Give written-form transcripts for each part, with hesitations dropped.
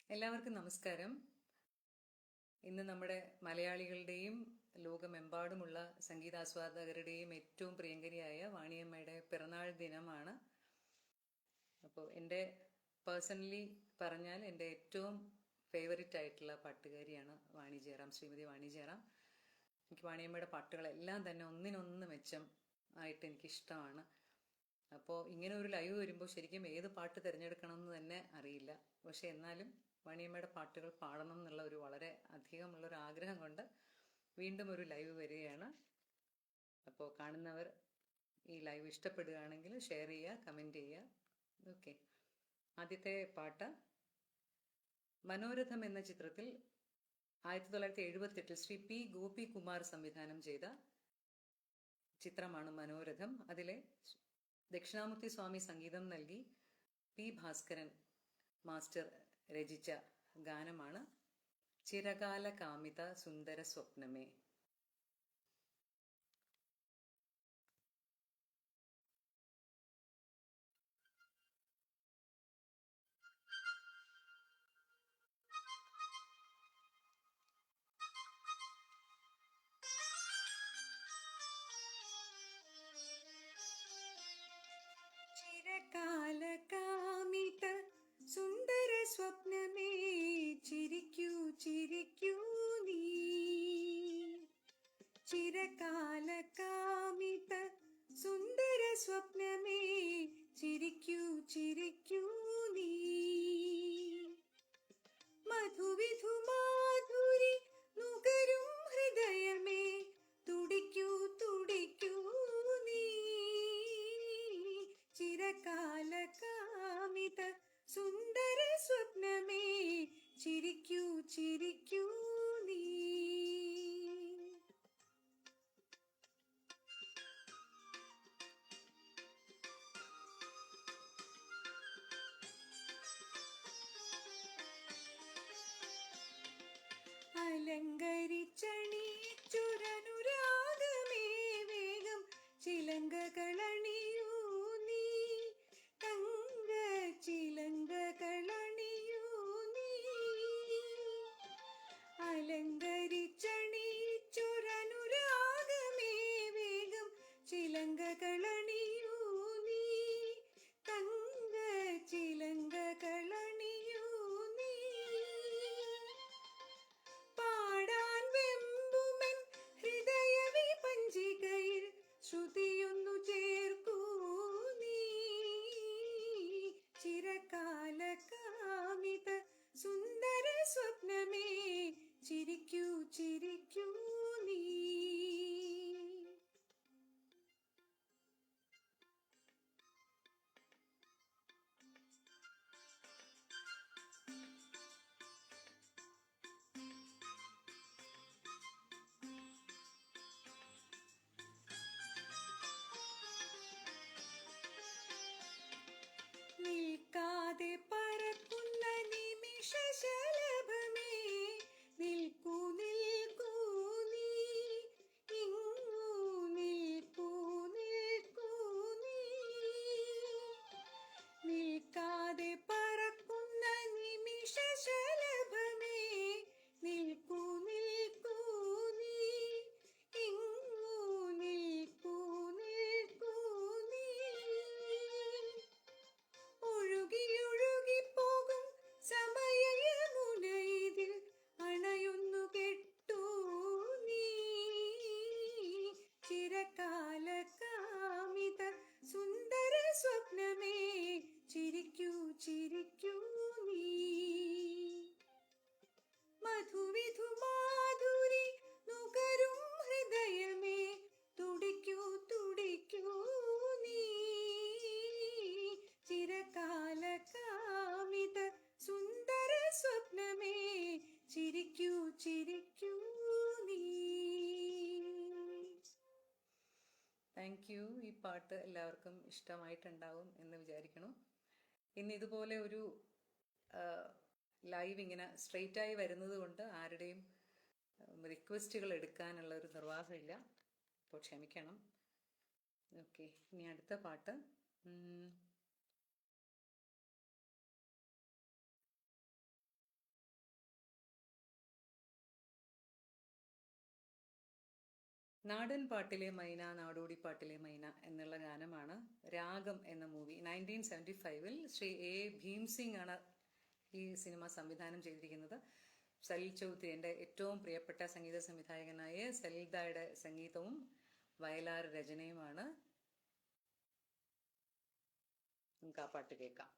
എല്ലാവർക്കും നമസ്കാരം. ഇന്ന് നമ്മുടെ മലയാളികളുടെയും ലോകമെമ്പാടുമുള്ള സംഗീതാസ്വാദകരുടെയും ഏറ്റവും പ്രിയങ്കരിയായ വാണിയമ്മയുടെ പിറന്നാൾ ദിനമാണ്. അപ്പോൾ എൻ്റെ പേഴ്സണലി പറഞ്ഞാൽ എൻ്റെ ഏറ്റവും ഫേവററ്റ് ആയിട്ടുള്ള പാട്ടുകാരിയാണ് വാണി ജയറാം, ശ്രീമതി വാണി ജയറാം. എനിക്ക് വാണിയമ്മയുടെ പാട്ടുകളെല്ലാം തന്നെ ഒന്നിനൊന്ന് മെച്ചം ആയിട്ട് എനിക്കിഷ്ടമാണ്. അപ്പോൾ ഇങ്ങനെ ഒരു ലൈവ് വരുമ്പോൾ ശരിക്കും ഏത് പാട്ട് തിരഞ്ഞെടുക്കണം എന്ന് തന്നെ അറിയില്ല. പക്ഷെ എന്നാലും വാണിയമ്മയുടെ പാട്ടുകൾ പാടണം എന്നുള്ള ഒരു വളരെ അധികമുള്ളൊരു ആഗ്രഹം കൊണ്ട് വീണ്ടും ഒരു ലൈവ് വരികയാണ്. അപ്പോൾ കാണുന്നവർ ഈ ലൈവ് ഇഷ്ടപ്പെടുകയാണെങ്കിൽ ഷെയർ ചെയ്യുക, കമൻറ്റ് ചെയ്യുക. ഓക്കെ, ആദ്യത്തെ പാട്ട് മനോരഥം എന്ന ചിത്രത്തിൽ 1978 ശ്രീ പി ഗോപികുമാർ സംവിധാനം ചെയ്ത ചിത്രമാണ് മനോരഥം. അതിലെ ദക്ഷിണാമൂർത്തി സ്വാമി സംഗീതം നൽകി പി ഭാസ്കരൻ മാസ്റ്റർ രചിച്ച ഗാനമാണ് ചിരകാല കാമിത സുന്ദര സ്വപ്നമേ. ചിരകാല കാമിത സുന്ദര സ്വപ്നമേ ചിരിക്കൂ ചിരിക്കൂ നീ. ചിരകാല കാമിത സുന്ദര സ്വപ്നമേ ചിരിക്കൂ ചിരിക്കൂ നീ. മധുവിധു മാധുരി നുകരും ഹൃദയമേ തുടിക്കൂ തുടിക്കൂ നീ. ചിരകാല കാമിത സുന്ദര സ്വപ്നമേ ചിരിക്കൂ ചിരിക്കൂ നീ. അലങ്കരിച്ചണീച്ചുരനുരാഗമേ വേഗം ചിലങ്കകളണിയൂ നീ. തങ്ക ചിലങ്കകളണിയൂ നീ. അലങ്കരിച്ചണീച്ചുരനുരാഗമേ വേഗം ചിലങ്കകളണിയൂ നീ. തങ്ക ചിലങ്കകളണിയൂ നീ. പാടാൻ വെമ്പുമൻ ഹൃദയ വിപഞ്ചികയിൽ ശ്രുതിയൊന്നു ചേർക്കൂ നീ. ചിരകാല കാമിത സുന്ദര സ്വപ്നമേ ചിരിക്കൂ ചിരിക്കൂ നീ. നിൽക്കാതെ പറക്കുന്ന നിമിഷശലഭമേ നിൽക്കൂ നിൽക്കൂ നീ. ഇങ്ങു നിൽക്കൂ നിൽക്കൂ നീ. നിൽക്കാതെ പറക്കുന്ന നിമിഷശലഭമേ നിൽക്കൂ നിൽക്കൂ നീ. ഇങ്ങു നിൽക്കൂ നിൽക്കൂ നീ. ഒഴുകിയൊഴുകിപ്പോകും സമയയമുനയിതിൽ അണയൊന്നു കെട്ടൂ നീ. ചിരകാല കാമിത സുന്ദര സ്വപ്നമേ ചിരിക്കൂ ചിരിക്കൂ നീ. മധുവിധു മാധുരി നുകരും ഹൃദയമേ തുടിക്കൂ തുടിക്കൂ നീ. ചിരകാല കാമിത സുന്ദര സ്വപ്നമേ ചിരിക്കൂ ചിരിക്കൂ നീ. Thank you. ഈ പാട്ട് എല്ലാവർക്കും ഇഷ്ടമായിട്ടുണ്ടാവും എന്ന് വിചാരിക്കണം. ഇന്ന് ഇതുപോലെ ഒരു ലൈവ് ഇങ്ങനെ സ്ട്രെയിറ്റായി വരുന്നത് കൊണ്ട് ആരുടെയും റിക്വസ്റ്റുകൾ എടുക്കാനുള്ള ഒരു നിർവാഹമില്ല. അപ്പോൾ ക്ഷമിക്കണം. ഓക്കെ, ഇനി അടുത്ത പാട്ട് നാടൻ പാട്ടിലെ മൈന നാടോടി പാട്ടിലെ മൈന എന്നുള്ള ഗാനമാണ് രാഗം എന്ന മൂവി 1975 ശ്രീ എ ഭീംസിംഗ് ആണ് ഈ സിനിമ സംവിധാനം ചെയ്തിരിക്കുന്നത്. സലിൽ ചൗധരി, എൻ്റെ ഏറ്റവും പ്രിയപ്പെട്ട സംഗീത സംവിധായകനായ സലിൽദായുടെ സംഗീതവും വയലാർ രചനയുമാണ്. നമുക്ക് ആ പാട്ട് കേൾക്കാം.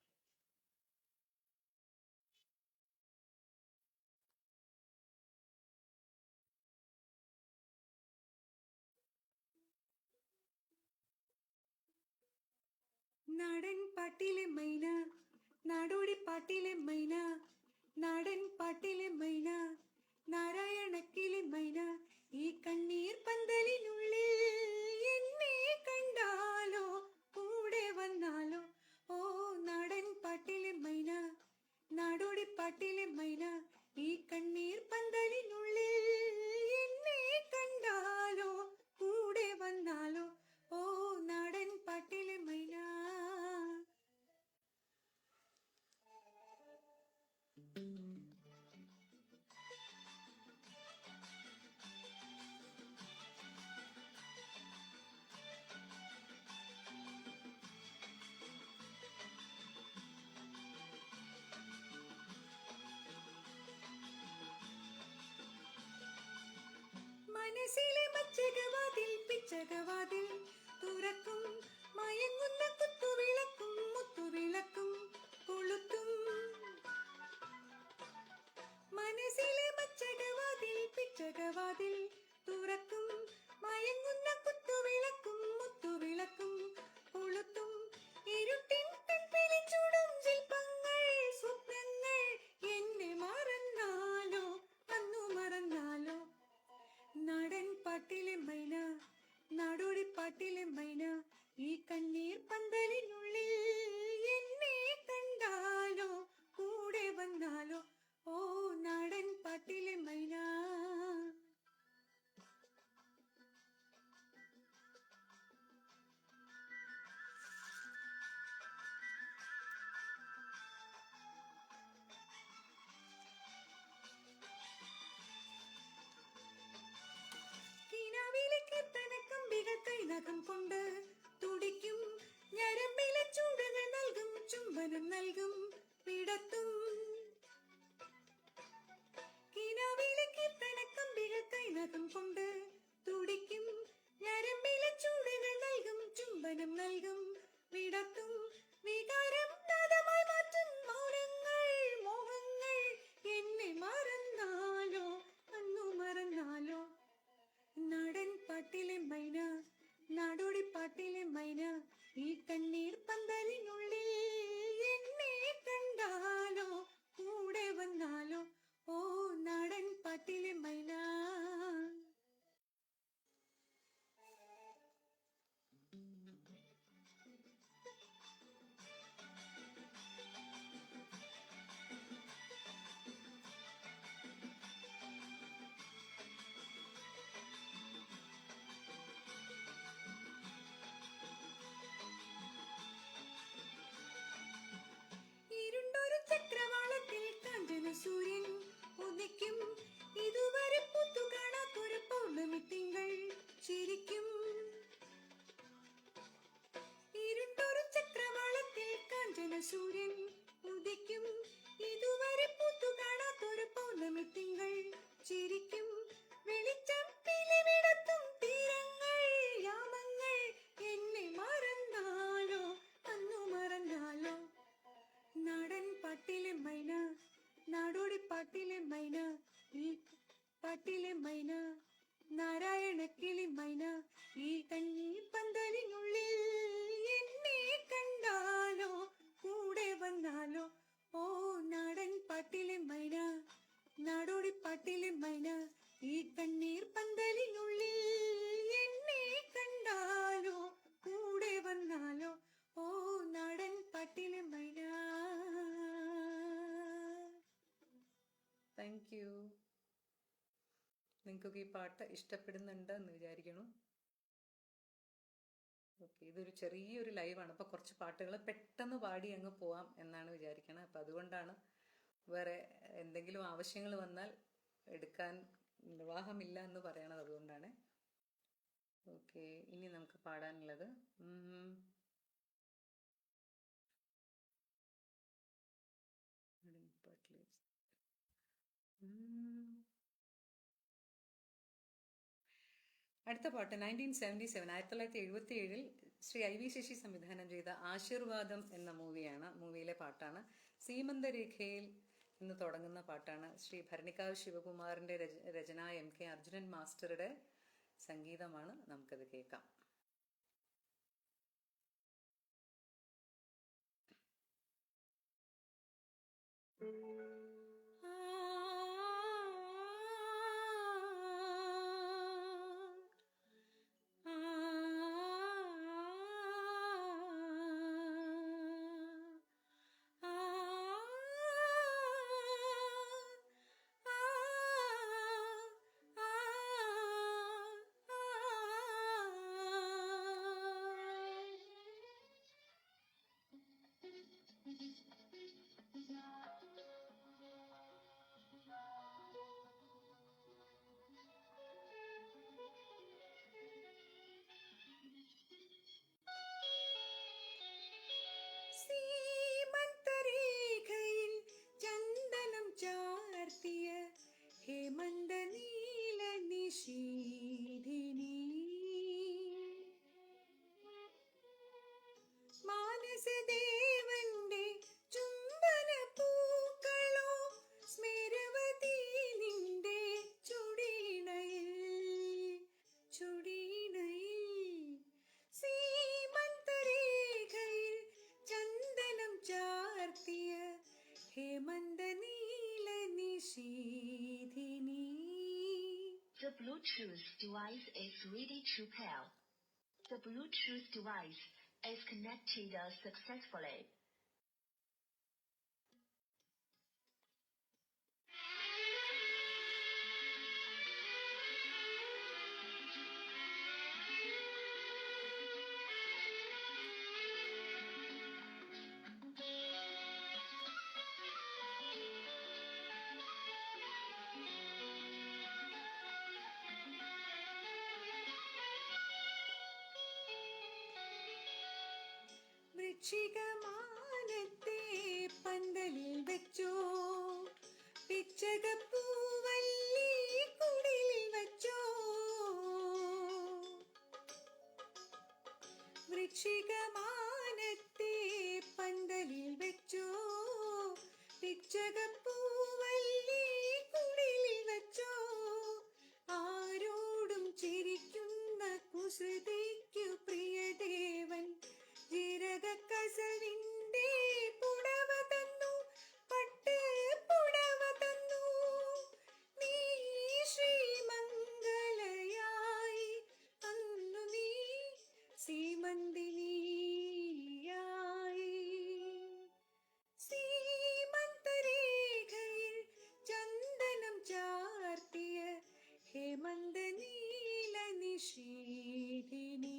നാടൻ പാട്ടിലെ മൈന നാടോടി പാട്ടിലെ മൈന, നാടൻ പാട്ടിലെ മൈന നാരായണക്കിലെ മൈന, ഈ കണ്ണീർ പന്തലിനുള്ളിൽ എന്നെ കണ്ടാലോ കൂടെ വന്നാലോ. ഓ നാടൻ പാട്ടിലെ മൈന നാടോടി പാട്ടിലെ മൈന, ഈ കണ്ണീർ പന്തലിനുള്ളിൽ എന്നെ കണ്ടാലോ കൂടെ വന്നാലോ. ഓ നാടൻ പാട്ടിലെ മൈന. മനസ്സിലെ മച്ചകവാതിൽ പിച്ചകവാതിൽ തുറക്കും, മയങ്ങുന്ന കുത്തുവിളക്കും മുത്തുവിളക്കും കൊളുത്തും. മനസ്സിലെ മച്ചകവാതിൽ പിച്ചകവാതിൽ തുറക്കും, മയങ്ങുന്ന കുത്തുവിളക്കും മുത്തുവിളക്കും കൊളുത്തും. ഇരുട്ടിൻ കൺപിളി ചൂടും ശില്പങ്ങൾ സ്വപ്നങ്ങൾ എന്നെ മറന്നാലോ അന്നു മറന്നാലോ. നാടൻ പാട്ടിലെ മൈന നാടോടി പാട്ടിലെ മൈന, ഈ കണ്ണീർ പന്തലിനുള്ളിൽ എന്നെ കണ്ടാലോ കൂടെ വന്നാലോ. ഓ നാടൻ പാട്ടിലെ മൈന. കൈനകം കൊണ്ട് തുടിക്കും, ഞരമ്പിലെ ചൂടുകൾ നൽകും, ചുംബനം നൽകും, പിടത്തും. കിനാവിലെ കീർത്തനക്കമ്പികൾ കൈനകം കൊണ്ട് തുടിക്കും, ഞരമ്പിലെ ചൂടുകൾ നൽകും, ചുംബനം നൽകും, പിടത്തും. വികാരം നാദമായി മാറ്റും മൗനങ്ങൾ മോഹങ്ങൾ എന്നെ മറന്നാലോ അന്നു മറന്നാലോ. നാടൻ പാട്ടിലെ മൈന നാടോടി പാട്ടിലെ മൈന, ഈ കണ്ണീർ പന്തലിനുള്ളിൽ എന്നെ കണ്ടാലോ കൂടെ വന്നാലോ. ഓ നാടൻ പാട്ടിലെ മൈന. ചക്രവാളത്തിൽ കാഞ്ചന സൂര്യൻ ഉദിക്കും, ഇതുവരെ പുത്തു കാണാത്തൊരു പൗർണമി തിങ്കൾ ചിരിക്കും. ഇരുണ്ടൊരു ചക്രവാളത്തിൽ കാഞ്ചന സൂര്യൻ ഉദിക്കും, ഇതുവരെ പുത്തു കാണാത്തൊരു പൗർണമി തിങ്കൾ ചിരിക്കും. വെളിച്ചം പിലിവിടത്തും തീരങ്ങൾ യാമങ്ങൾ എന്നെ മറന്നാലോ അന്നു മറന്നാലോ. നാടൻ പാട്ടിലെ മൈന നാടോടി പാട്ടിലെ മൈന, ഈ പാട്ടിലെ മൈന നാരായണക്കിളി മൈന, ഈ കണ്ണീർ പന്തലിനുള്ളിൽ എന്നെ കണ്ടാലോ കൂടെ വന്നാലോ. ഓ നാടൻ പാട്ടിലെ മൈന നാടോടി പാട്ടിലെ മൈന, ഈ കണ്ണീർ പന്തലിനുള്ളിൽ എന്നെ കണ്ടാലോ കൂടെ വന്നാലോ. ഓ നാടൻ പാട്ടിലെ മൈന. Thank you. നിങ്ങൾക്കൊക്കെ ഈ പാട്ട് ഇഷ്ടപ്പെടുന്നുണ്ട് എന്ന് വിചാരിക്കണം. ഓക്കെ, ഇതൊരു ചെറിയൊരു ലൈവാണ്, അപ്പോൾ കുറച്ച് പാട്ടുകൾ പെട്ടെന്ന് പാടി അങ്ങ് പോവാം എന്നാണ് വിചാരിക്കണം. അപ്പം അതുകൊണ്ടാണ്, വേറെ എന്തെങ്കിലും ആവശ്യങ്ങൾ വന്നാൽ എടുക്കാൻ നിർവാഹമില്ല എന്ന് പറയണത് അതുകൊണ്ടാണ്. ഓക്കെ, ഇനി നമുക്ക് പാടാനുള്ളത് അടുത്ത പാട്ട് 1977 1977 ശ്രീ ഐ വി ശശി സംവിധാനം ചെയ്ത ആശീർവാദം എന്ന മൂവിയിലെ പാട്ടാണ്. സീമന്തരേഖയിൽ എന്ന് തുടങ്ങുന്ന പാട്ടാണ്. ശ്രീ ഭരണിക്കാവ് ശിവകുമാറിന്റെ രചന, എം കെ അർജുനൻ മാസ്റ്ററുടെ സംഗീതമാണ്. നമുക്കത് കേൾക്കാം. സീമന്തരേഖയിൽ ചന്ദനം ചാർത്തിയ ഹേമന്ത നീല നിശീധിനി, മാനസദേവന്റെ ചുംബന പൂക്കളോ സ്മരവതി നിന്റെ ചുടിയിണയിൽ സീമന്തരേഖയിൽ ചന്ദനം ചാർത്തിയ ഹേമന്ത നീല നിശീധിനി. The Bluetooth device is ready to pair. The Bluetooth device is connected successfully. വൃശ്ചികമാനത്തെ പന്തലിൽ വെച്ചോ, പിച്ചകപ്പൂവല്ലി കുടിലിൽ വെച്ചോ. വൃശ്ചികമാനത്തെ പന്തലിൽ വെച്ചോ, പിച്ചകപ്പൂവല്ലി കുടിലിൽ വെച്ചോ. ആരോടും ചിരിക്കുന്ന കുസൃതിക്കു പ്രിയദേവൻ ജീരകക്കസവിന്റെ പുടവ തന്നു, പട്ട് പുടവ തന്നു. നീ ശ്രീമംഗലയായി, അന്നു നീ സീമന്തിനിയായി. സീമന്തരേഖയിൽ ചന്ദനം ചാർത്തിയ ഹേമന്ത നീല നിശീധിനി.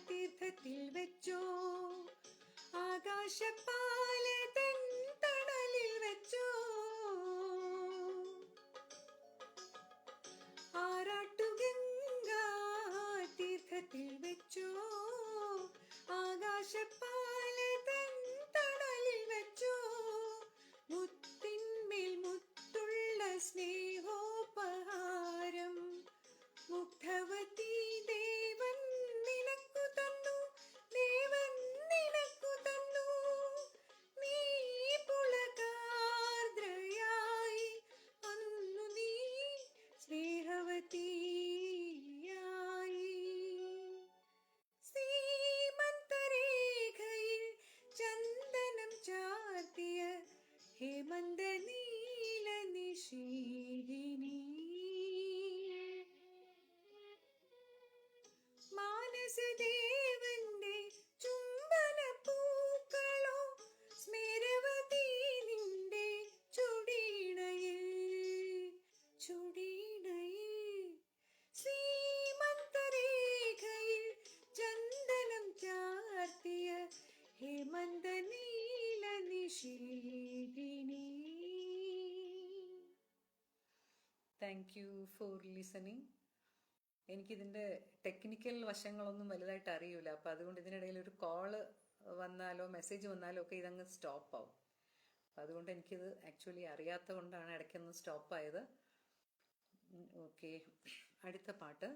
തീർത്ഥത്തിൽ വെച്ചോ, ആകാശപാലതൻ തണലിൽ വെച്ചോ. ആറാട്ടുഗംഗാ തീർത്ഥത്തിൽ വെച്ചോ, ആകാശപാലതൻ തണലിൽ വെച്ചോ. മുത്തിന്മേൽ മുത്തുള്ള സ്നേഹോപഹാരം മുഗ്ധവതി ദേവൻ നിനക്കു തന്നു, ദേവൻ നിനക്കു തന്നു. നീ പുളകാർദ്രയായി, അന്നു നീ സ്നേഹവതിയായി. സീമന്തരേഖയിൽ ചന്ദനം ചാർത്തിയ ഹേമന്ത നീല നിശീധിനി. മാനസദേവന്റെ താങ്ക് യു ഫോർ ലിസണിങ്. എനിക്കിതിൻ്റെ ടെക്നിക്കൽ വശങ്ങളൊന്നും വലുതായിട്ട് അറിയില്ല, അപ്പോൾ അതുകൊണ്ട് ഇതിനിടയിൽ ഒരു കോള് വന്നാലോ മെസ്സേജ് വന്നാലോ ഒക്കെ ഇതങ്ങ് സ്റ്റോപ്പ് ആവും. അപ്പം അതുകൊണ്ട് എനിക്കിത് ആക്ച്വലി അറിയാത്ത കൊണ്ടാണ് ഇടയ്ക്കൊന്ന് സ്റ്റോപ്പായത്. ഓക്കെ, അടുത്ത പാട്ട്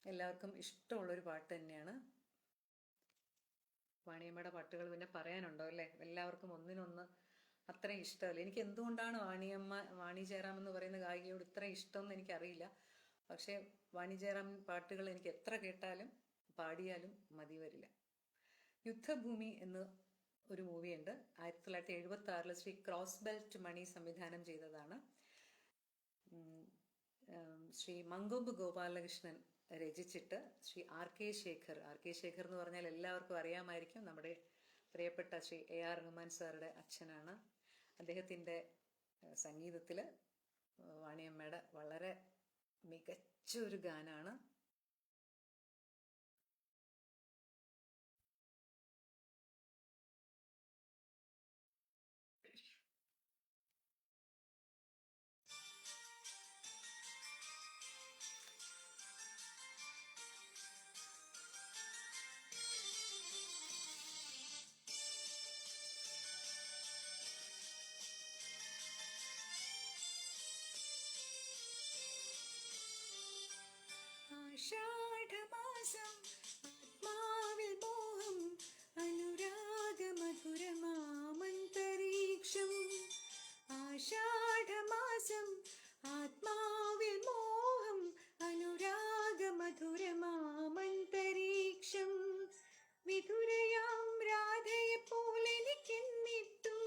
എല്ലാവർക്കും ഇഷ്ടമുള്ളൊരു പാട്ട് തന്നെയാണ്. വാണിയമ്മയുടെ പാട്ടുകൾ പിന്നെ പറയാനുണ്ടോ അല്ലേ? എല്ലാവർക്കും ഒന്നിനൊന്ന് അത്രയും ഇഷ്ടമല്ല. എനിക്ക് എന്തുകൊണ്ടാണ് വാണി ജയറാം എന്ന് പറയുന്ന ഗായികയോട് ഇത്രയും ഇഷ്ടം എന്ന് എനിക്കറിയില്ല. പക്ഷേ വാണി ജയറാം പാട്ടുകൾ എനിക്ക് എത്ര കേട്ടാലും പാടിയാലും മതി വരില്ല. യുദ്ധഭൂമി എന്ന് ഒരു മൂവിയുണ്ട്, 1976 ശ്രീ ക്രോസ് ബെൽറ്റ് മണി സംവിധാനം ചെയ്തതാണ്. ശ്രീ മങ്കൊമ്പ് ഗോപാലകൃഷ്ണൻ രചിച്ചിട്ട് ശ്രീ ആർ കെ ശേഖർ എന്ന് പറഞ്ഞാൽ എല്ലാവർക്കും അറിയാമായിരിക്കും, നമ്മുടെ പ്രിയപ്പെട്ട ശ്രീ AR റഹ്മാൻ സാറുടെ അച്ഛനാണ്. അദ്ദേഹത്തിൻ്റെ സംഗീതത്തിൽ വാണിയമ്മയുടെ വളരെ മികച്ച ഒരു ഗാനാണ്. ആഷാഢമാസം ആത്മാവിൽ മോഹം അനുരാഗമധുരമാമന്തരീക്ഷം. ആഷാഢമാസം ആത്മാവിൽ മോഹം അനുരാഗമധുരമാമന്തരീക്ഷം. വിധുരയാം രാധയെപ്പോലെ എനിക്കെന്നിട്ടും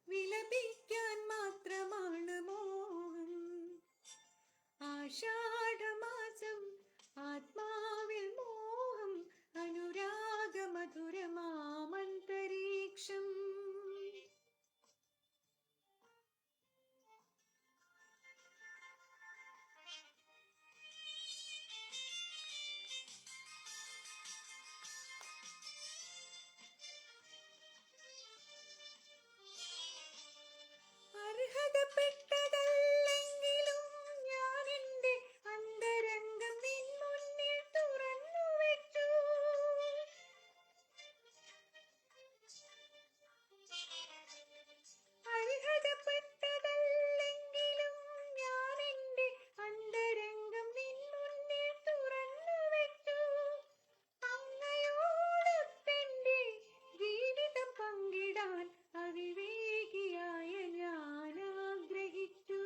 വിലപിക്കാൻ മാത്രമാണ് മോഹം. ആഷാഢമാസം ആത്മാവിൽ മോഹം അനുരാഗമധുരമാമന്തരീക്ഷം. അർഹതപ്പെട്ടതല്ലെങ്കിലും ഞാൻ എൻ്റെ അന്തരംഗം നിൻ മുന്നിൽ തുറന്നു വെച്ചു. അർഹതപ്പെട്ടതല്ലെങ്കിലും ഞാൻ എൻ്റെ അന്തരംഗം നിൻ മുന്നിൽ തുറന്നു വെച്ചു. അങ്ങയോടൊത്തെൻ്റെ ജീവിതം പങ്കിടാൻ അവിവേകിയായ ഞാൻ ആഗ്രഹിച്ചു.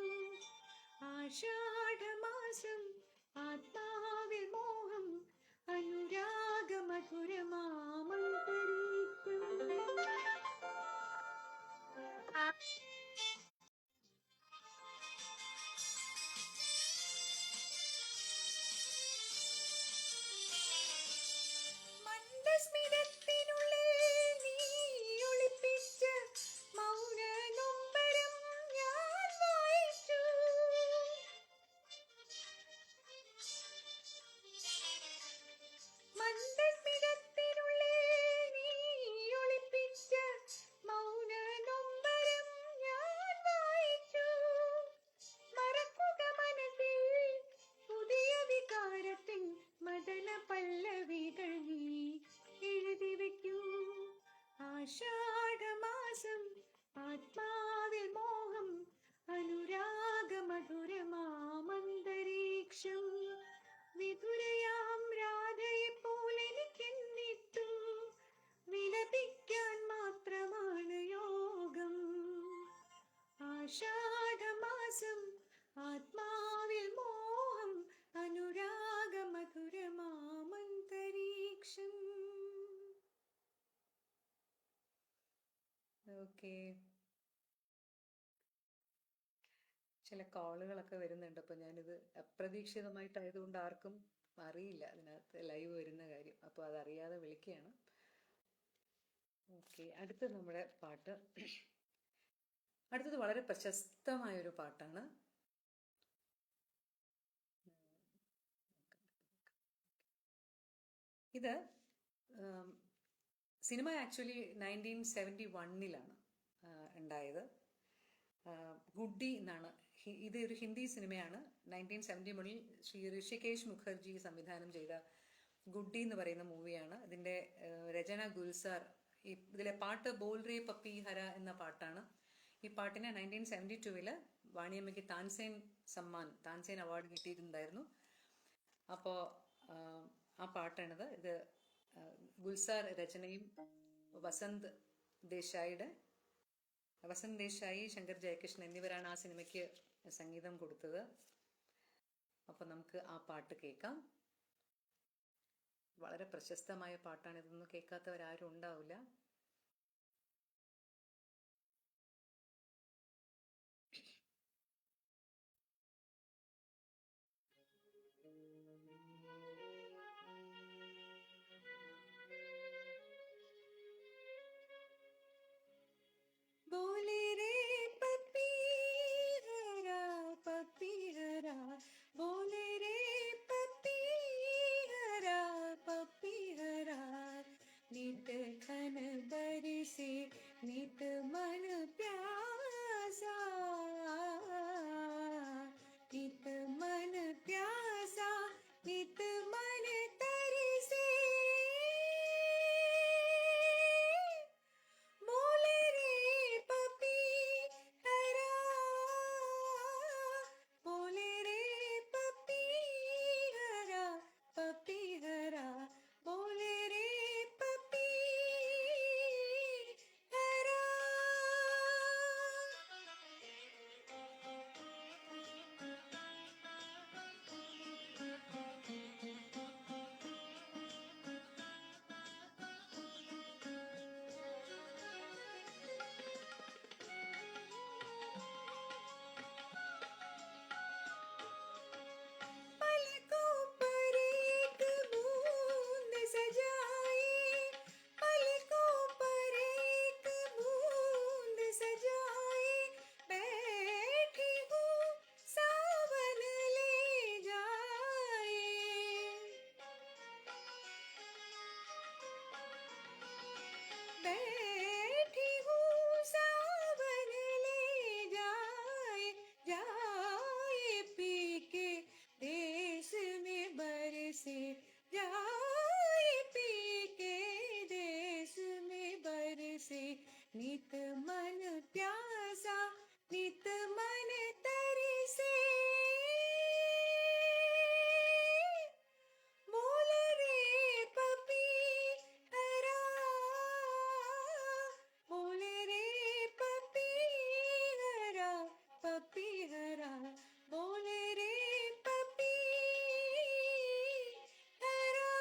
ആഷാഢമാസം ആത്മാവിൽ മോഹം അനുരാഗമധുരമാമന്തരീക്ഷം. മന്ദസ്മിതത്തിനുള്ളിൽ നീ ഒളിപ്പിച്ച മൗന നൊമ്പരം ഞാൻ വായിച്ചു. മന്ദസ്മിതത്തിനുള്ളിൽ നീ ഒളിപ്പിച്ച മൗന നൊമ്പരം ഞാൻ വായിച്ചു. മറക്കുക മനസ്സിൽ പുതിയ വികാരത്തിൻ മദന പല്ലവികൾ നീ എഴുതി വയ്ക്കൂ. ആഷാഢമാസം ആത്മാവിൽ മോഹം അനുരാഗമധുരമാമന്തരീക്ഷം. വിധുരയാം രാധയെപ്പോലെ എനിക്കെന്നിട്ടും വിലപിക്കാൻ മാത്രമാണ് യോഗം. ആഷാഢമാസം ആത്മാവിൽ മോഹം അനുരാഗമധുരമാമന്തരീക്ഷം. ഓക്കെ, ചില കോളുകളൊക്കെ വരുന്നുണ്ട്. അപ്പോൾ ഞാനിത് അപ്രതീക്ഷിതമായിട്ടായതുകൊണ്ട് ആർക്കും അറിയില്ല അതിനകത്ത് ലൈവ് വരുന്ന കാര്യം, അപ്പോൾ അതറിയാതെ വിളിക്കുകയാണ്. ഓക്കെ, അടുത്ത നമ്മുടെ പാട്ട്, അടുത്തത് വളരെ പ്രശസ്തമായൊരു പാട്ടാണ്. ഇത് സിനിമ ആക്ച്വലി 1971 ഉണ്ടായത്. ഗുഡ്ഡി എന്നാണ് ഇതൊരു ഹിന്ദി സിനിമയാണ്. 1971 ശ്രീ ഋഷികേശ് മുഖർജി സംവിധാനം ചെയ്ത ഗുഡ്ഡി എന്ന് പറയുന്ന മൂവിയാണ്. ഇതിൻ്റെ രചന ഗുൽസാർ. ഇതിലെ പാട്ട് ബോൾ റേ പപ്പി ഹര എന്ന പാട്ടാണ്. ഈ പാട്ടിന് 1972 വാണിയമ്മയ്ക്ക് താൻസേൻ അവാർഡ് കിട്ടിയിട്ടുണ്ടായിരുന്നു. അപ്പോൾ ആ പാട്ടാണിത്. ഇത് ഗുൽസാർ രചനയും വസന്ത് ദേശായി, ശങ്കർ ജയകൃഷ്ണൻ എന്നിവരാണ് ആ സിനിമയ്ക്ക് സംഗീതം കൊടുത്തത്. അപ്പോൾ നമുക്ക് ആ പാട്ട് കേൾക്കാം. വളരെ പ്രശസ്തമായ പാട്ടാണ്. ഇതൊന്നും കേൾക്കാത്തവരാരും ഉണ്ടാവില്ല. बोले रे पपी हरा, बोले रे पपी हरा, नित खन बरसे नित मन प्यासा, नित मन प्यासा, नित मन तरसे। बोले रे पपी हरा, बोले रे पपी हरा, बोले रे पपी हरा। पलकों पर एक बूंद सजाई, पलकों पर एक बूंद सजाई, बैठी हूँ सावन ले जाए, बैठी हूँ सावन ले जाए, जाए पी के देश में बरसे, जाए पी के देश में बरसे, नित मन प्यासा, नित मन तरसे। बोले रे पपी हरा, बोले रे पपी हरा, बोले रे पपी हरा।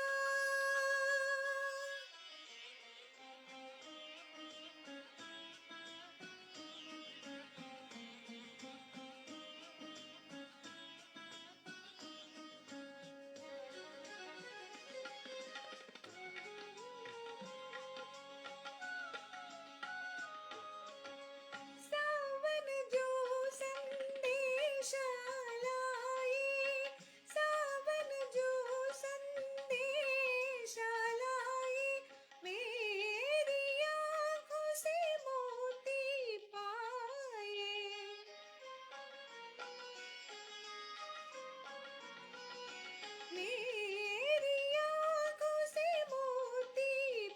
सावन जो संदेश लाई, सावन जो संदेश लाई, मेरी आँखों से मोती पाए, मेरी आँखों से मोती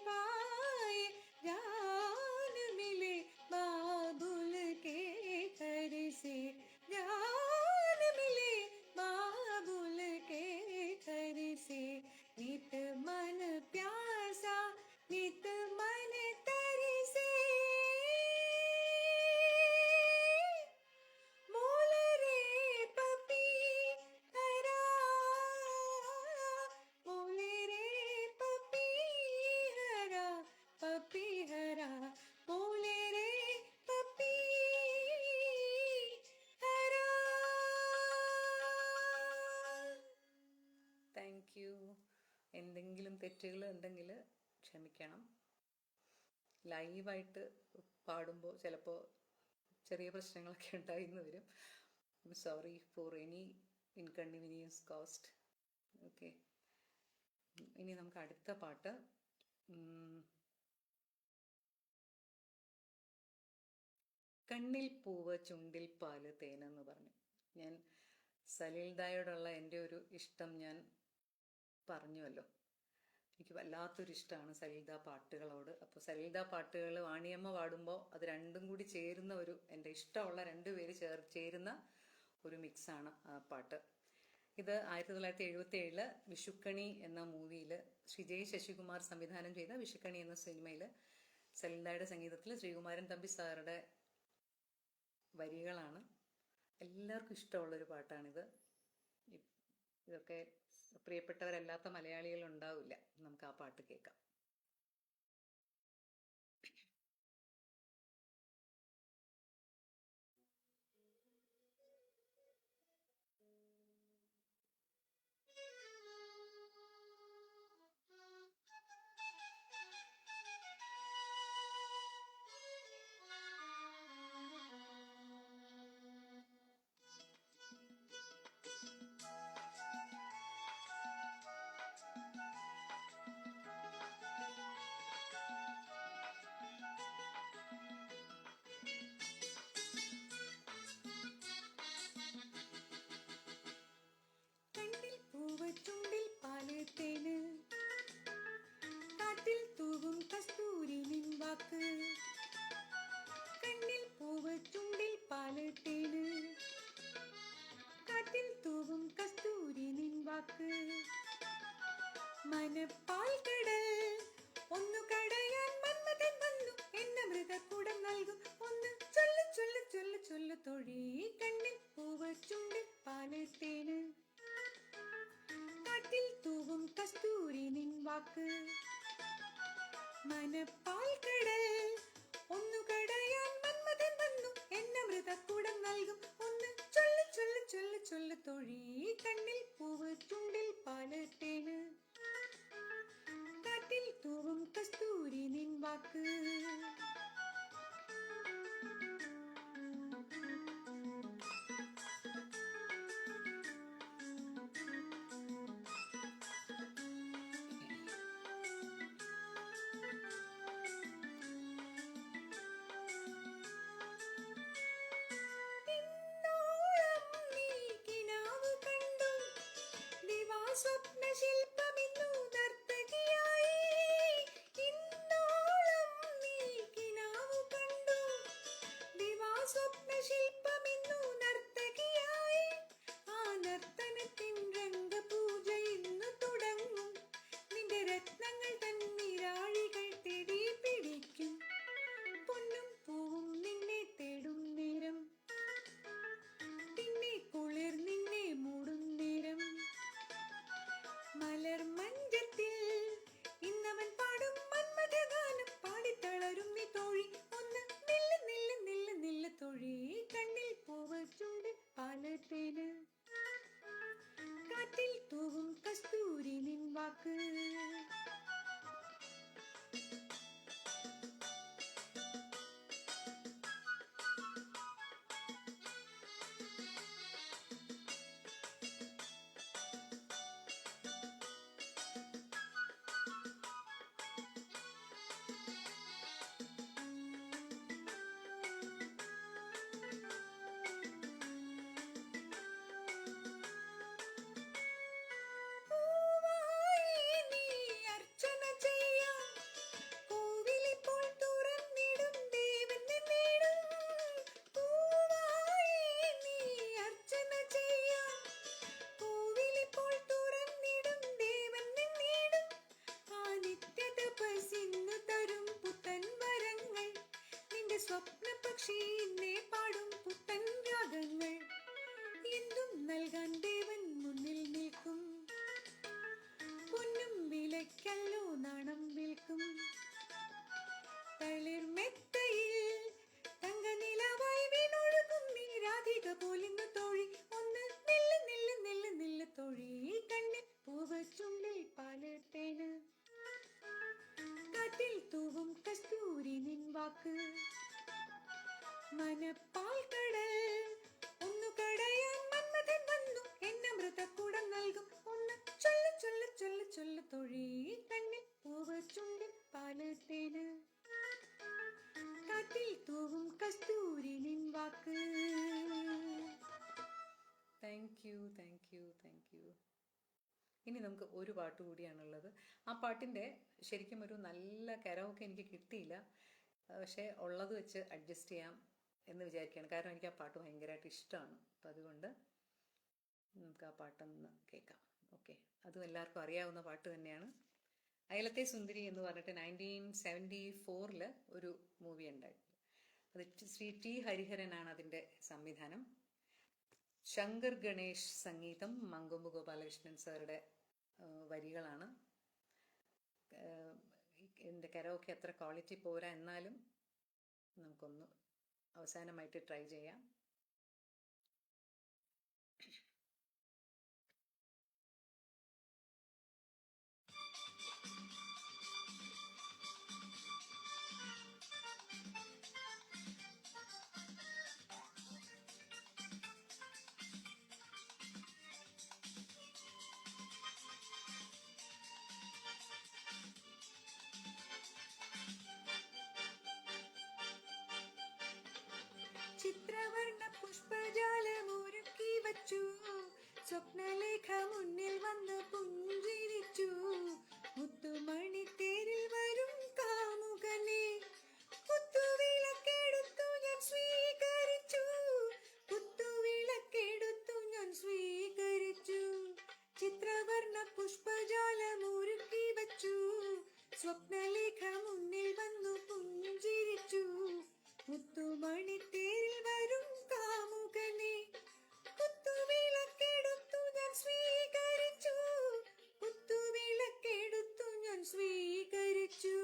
पाए, जान मिले बाबुल के घर से, जान मिले बाबुल के घर से, नित मन प्यासा, नित मन तरसे। बोले रे पपी हरा, बोले रे पपी हरा, बोले रे पपी हरा। Thank you. എന്തെങ്കിലും തെറ്റുകൾ ഉണ്ടെങ്കിൽ ക്ഷമിക്കണം. ലൈവായിട്ട് പാടുമ്പോൾ ചിലപ്പോൾ ചെറിയ പ്രശ്നങ്ങളൊക്കെ ഉണ്ടായിന്ന് വരും. Sorry for any inconvenience cost. Okay, ഇനി നമുക്ക് അടുത്ത പാട്ട് കണ്ണിൽ പൂവ് ചുണ്ടിൽ പാല് തേനെന്ന് പറഞ്ഞു. ഞാൻ സലീൽദായോടുള്ള എൻ്റെ ഒരു ഇഷ്ടം ഞാൻ പറഞ്ഞുവല്ലോ. എനിക്ക് വല്ലാത്തൊരു ഇഷ്ടമാണ് സലീൽദ പാട്ടുകളോട്. അപ്പോൾ സലീൽദ പാട്ടുകൾ വാണിയമ്മ പാടുമ്പോൾ അത് രണ്ടും കൂടി ചേരുന്ന ഒരു, എൻ്റെ ഇഷ്ടമുള്ള രണ്ടുപേര് ചേരുന്ന ഒരു മിക്സാണ് ആ പാട്ട്. ഇത് 1977 വിഷുക്കണി എന്ന മൂവിയിൽ ശ്രീജയ് ശശികുമാർ സംവിധാനം ചെയ്ത വിഷുക്കണി എന്ന സിനിമയിൽ സലീൽദായുടെ സംഗീതത്തിൽ ശ്രീകുമാരൻ തമ്പി സാറുടെ വരികളാണ്. എല്ലാവർക്കും ഇഷ്ടമുള്ളൊരു പാട്ടാണിത്. ഇതൊക്കെ പ്രിയപ്പെട്ടവരല്ലാത്ത മലയാളികൾ ഉണ്ടാവില്ല. നമുക്ക് ആ പാട്ട് കേൾക്കാം. കണ്ണിൽ പൂവ് ചുണ്ടിൽ പാല് തേന്, കാറ്റിൽ തൂവും കസ്തൂരി നിൻ വാക്ക്. കണ്ണിൽ പൂവ് ചുണ്ടിൽ പാല് തേന്, കാറ്റിൽ തൂവും കസ്തൂരി നിൻ വാക്ക്. മനപ്പാൽ കടൽ ഒന്നു കടയാൻ മന്മഥൻ വന്നു, എന്ന മൃഗക്കൂടം നൽകും ഒന്ന് ചൊല്ലു ചൊല്ലു ചൊല്ലു ചൊല്ലു തൊഴി. കണ്ണിൽ പൂവ് ചുണ്ടിൽ പാല് തേന്, കാറ്റിൽ തൂവും കസ്തൂരി നിൻ വാക്ക്. മനപ്പാൽ കടൽ ഒന്നു കടയാൻ മന്മഥൻ വന്നു, എന്ന മൃഗക്കൂടം നൽകും ഒന്ന് ചൊല്ലു ചൊല്ലു ചൊല്ലു ചൊല്ലു തൊഴി. കണ്ണിൽ പൂവ് ചുണ്ടിൽ പാല് തേന്, കാറ്റിൽ തൂവും കസ്തൂരി നിൻ വാക്ക്. സ്വപ്നശില്പമിന്നു നർത്തകിയായി, ഇന്നോളം നീ കിനാവു കണ്ടു. ദിവാസ്വപ്നശില്പമിന്നു നർത്തകിയായി, ആ നർത്തനത്തിൻ രംഗപൂജ ഇന്നു തുടങ്ങും. നിന്റെ രത്നങ്ങൾ തൻ നിരാഴികൾ തേടി പിടിക്കും. പൊന്നും പൂവും നിന്നെ തേടും നേരം, നിന്നെ കുളിർ നിന്നെ മൂടും നേരം. മലർ മഞ്ചത്തിൽ ഇന്നവൻ പാടും മന്മഥഗാനം, പാടിത്തളരും നീ തോഴി. ഒന്ന് നില്ല് നില്ല് നില്ല് നില്ല് തൊഴി. കണ്ണിൽ പൂവ് ചുണ്ടിൽ പാല് തേന്, കാറ്റിൽ തൂവും കസ്തൂരി നിൻ വാക്ക്. സ്വപ്നപക്ഷി എന്നെ പാടും പുത്തൻ രാഗങ്ങൾ, എന്തും നൽകാൻ ദേവൻ മുന്നിൽ നിൽക്കും. പൊന്നും വിലയ്ക്കല്ലോ നാണം വിൽക്കും. തളിർമെത്തയിൽ തങ്കനിലവായി വീണൊഴുകും നീ രാധിക പോലിന്നു തോഴി. ഒന്ന് നില്ല് നില്ല് നില്ല് നില്ല് തൊഴി. കണ്ണിൽ പൂവ് ചുണ്ടിൽ പാല് തേന്, കാറ്റിൽ തൂവും കസ്തൂരി നിൻ വാക്ക്. മനപ്പാൽ കടൽ ഒന്നു കടയാൻ മന്മഥൻ വന്നു, എന്ന മൃഗക്കൂടം നൽകും ഒന്ന് ചൊല്ലു ചൊല്ലു ചൊല്ലു ചൊല്ലു തൊഴി. കണ്ണിൽ പൂവ് ചുണ്ടിൽ പാല് തേന്, കാറ്റിൽ തൂവും കസ്തൂരി ഇനി നമുക്ക് ഒരു പാട്ട് കൂടിയാണുള്ളത്. ആ പാട്ടിൻ്റെ ശരിക്കും ഒരു നല്ല കരോക്കെ എനിക്ക് കിട്ടിയില്ല, പക്ഷേ ഉള്ളത് വെച്ച് അഡ്ജസ്റ്റ് ചെയ്യാം എന്ന് വിചാരിക്കുകയാണ്. കാരണം എനിക്ക് ആ പാട്ട് ഭയങ്കരമായിട്ട് ഇഷ്ടമാണ്. അപ്പം അതുകൊണ്ട് നമുക്ക് ആ പാട്ടൊന്ന് കേൾക്കാം. ഓക്കെ, അതും എല്ലാവർക്കും അറിയാവുന്ന പാട്ട് തന്നെയാണ്. അയലത്തെ സുന്ദരി എന്ന് പറഞ്ഞിട്ട് 1974 ഒരു മൂവി ഉണ്ടായിരുന്നു. അത് ശ്രീ ടി ഹരിഹരനാണ് അതിൻ്റെ സംവിധാനം. ശങ്കർ ഗണേഷ് സംഗീതം, മങ്കൊമ്പ് ഗോപാലകൃഷ്ണൻ സാറുടെ വരികളാണ്. എൻ്റെ കരോക്കെ അത്ര ക്വാളിറ്റി പോരാ, എന്നാലും നമുക്കൊന്ന് അവസാനമായിട്ട് ട്രൈ ചെയ്യാം. ചിത്രവർണ്ണ പുഷ്പജാലമൊരുക്കി വച്ചു, സ്വപ്നലേഖ മുന്നിൽ വന്ന് പുഞ്ചിരിച്ചു. മുത്തുമണിത്തേരിൽ വരും കാമുകനെ കുത്തുവിളക്കെടുത്തു ഞാൻ സ്വീകരിച്ചു, കുത്തുവിളക്കെടുത്തു ഞാൻ സ്വീകരിച്ചു. ചിത്രവർണ്ണ പുഷ്പജാലമൊരുക്കി വച്ചു, സ്വപ്നലേഖ മുന്നിൽ വന്നു പുഞ്ചിരിച്ചു. മുത്തുമണിത്തേരിൽ വരും കാമുകനെ കുത്തുവിളക്കെടുത്തു ഞാൻ സ്വീകരിച്ചു, കുത്തുവിളക്കെടുത്തു ഞാൻ സ്വീകരിച്ചു.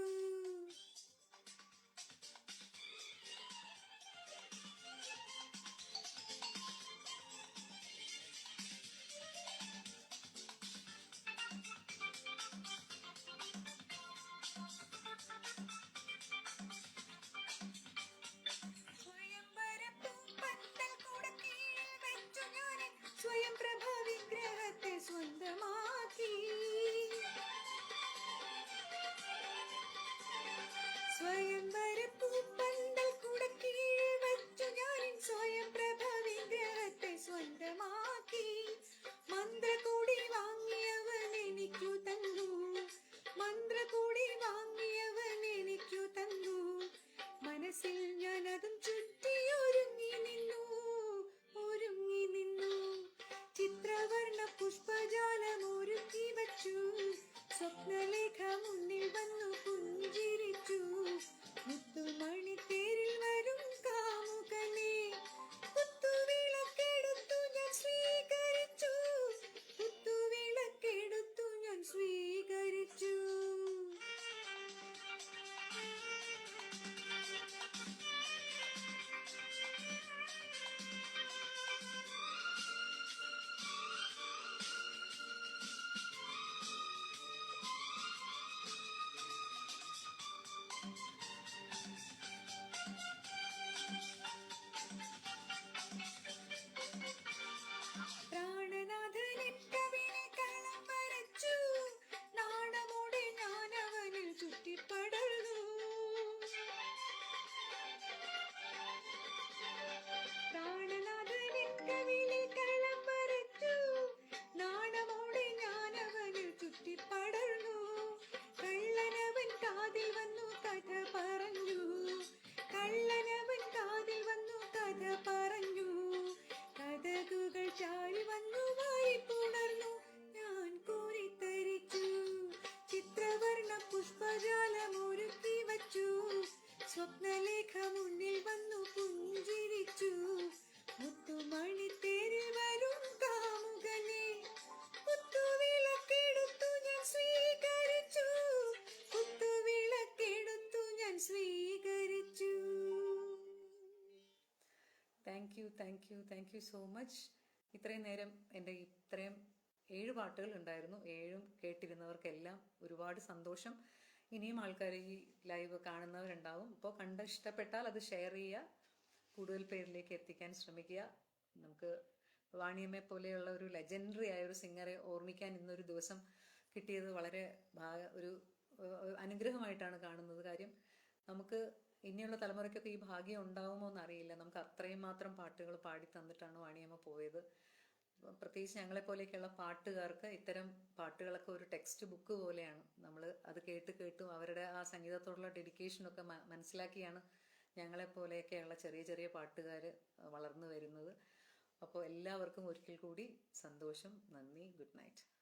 സ്വയം പ്രഭ വിഗ്രഹത്തെ സ്വന്തമാക്കി, സ്വയംവരപ്പൂപ്പന്തൽ കുടക്കീഴിൽ വച്ചു ഞാൻ സ്വയം പ്രഭ വിഗ്രഹത്തെ സ്വന്തമാക്കി. മന്ത്രകൂടി വാങ്ങിയവൻ എനിക്കു തന്നു, മന്ത്രകൂടി വാങ്ങിയവൻ എനിക്കു തന്നു. മനസ്സിൽ ഞാൻ അതും ചുറ്റി ഒരുങ്ങി നിന്നു, ഒരുങ്ങി നിന്നു. ചിത്രവർണ്ണ പുഷ്പജാലമൊരുക്കി വച്ചു, സ്വപ്നലേഖ മുന്നിൽ വന്നു പുഞ്ചിരിച്ചു. മുത്തുമണിത്തേരിൽ വരും കാമുകനെ കുത്തുവിളക്കെടുത്തു ഞാൻ സ്വീകരിച്ചു, കുത്തുവിളക്കെടുത്തു ഞാൻ സ്വീകരിച്ചു. പ്രാണനാഥനിൻ കവിളിൽ കളം വരച്ചു, നാണമോടെ ഞാൻ അവനിൽ ചുറ്റിപ്പടർന്നു. പ്രാണനാഥനിൻ കവിളിൽ കളം വരച്ചു, നാണമോടെ ഞാൻ അവനിൽ ചുറ്റിപ്പടർന്നു. കള്ളനവൻ കാതിൽ വന്നു കഥ പറഞ്ഞു, കള്ളനവൻ കാതിൽ വന്നു കഥ പറഞ്ഞു. കഥകുകൾ ചാരി വന്നു വായിപ്പുണർന്നു, ഞാൻ കോരിത്തരിച്ചു. ചിത്രവർണ്ണ പുഷ്പജാലമൊരുക്കി വച്ചു, സ്വപ്നലേഖ മുന്നിൽ വന്നു പുഞ്ചിരിച്ചു. മുത്തുമണിത്തേരിൽ വരും കാമുകനെ കുത്തുവിളക്കെടുത്തു ഞാൻ സ്വീകരിച്ചു, കുത്തുവിളക്കെടുത്തു ഞാൻ സ്വീകരിച്ചു. Thank you so much. ഇത്രയും നേരം എൻ്റെ ഇത്രയും 7 പാട്ടുകൾ ഉണ്ടായിരുന്നു. 7ഉം കേട്ടിരുന്നവർക്കെല്ലാം ഒരുപാട് സന്തോഷം. ഇനിയും ആൾക്കാർ ഈ ലൈവ് കാണുന്നവരുണ്ടാവും. അപ്പോൾ കണ്ട് ഇഷ്ടപ്പെട്ടാൽ അത് ഷെയർ ചെയ്യുക, കൂടുതൽ പേരിലേക്ക് എത്തിക്കാൻ ശ്രമിക്കുക. നമുക്ക് വാണിയമ്മയെ പോലെയുള്ള ഒരു ലെജൻഡറി ആയ ഒരു സിംഗറെ ഓർമ്മിക്കാൻ ഇന്നൊരു ദിവസം കിട്ടിയത് വളരെ ഒരു അനുഗ്രഹമായിട്ടാണ് കാണുന്നത്. കാര്യം നമുക്ക് ഇനിയുള്ള തലമുറയ്ക്കൊക്കെ ഈ ഭാഗ്യം ഉണ്ടാവുമോ എന്നറിയില്ല. നമുക്ക് അത്രയും മാത്രം പാട്ടുകൾ പാടി തന്നിട്ടാണ് വാണിയമ്മ പോയത്. പ്രത്യേകിച്ച് ഞങ്ങളെപ്പോലെയൊക്കെയുള്ള പാട്ടുകാർക്ക് ഇത്തരം പാട്ടുകളൊക്കെ ഒരു ടെക്സ്റ്റ് ബുക്ക് പോലെയാണ്. നമ്മൾ അത് കേട്ട് കേട്ടും അവരുടെ ആ സംഗീതത്തോടുള്ള ഡെഡിക്കേഷനൊക്കെ മനസ്സിലാക്കിയാണ് ഞങ്ങളെപ്പോലെയൊക്കെയുള്ള ചെറിയ ചെറിയ പാട്ടുകാർ വളർന്നു വരുന്നത്. അപ്പോൾ എല്ലാവർക്കും ഒരിക്കൽ കൂടി സന്തോഷം, നന്ദി, ഗുഡ് നൈറ്റ്.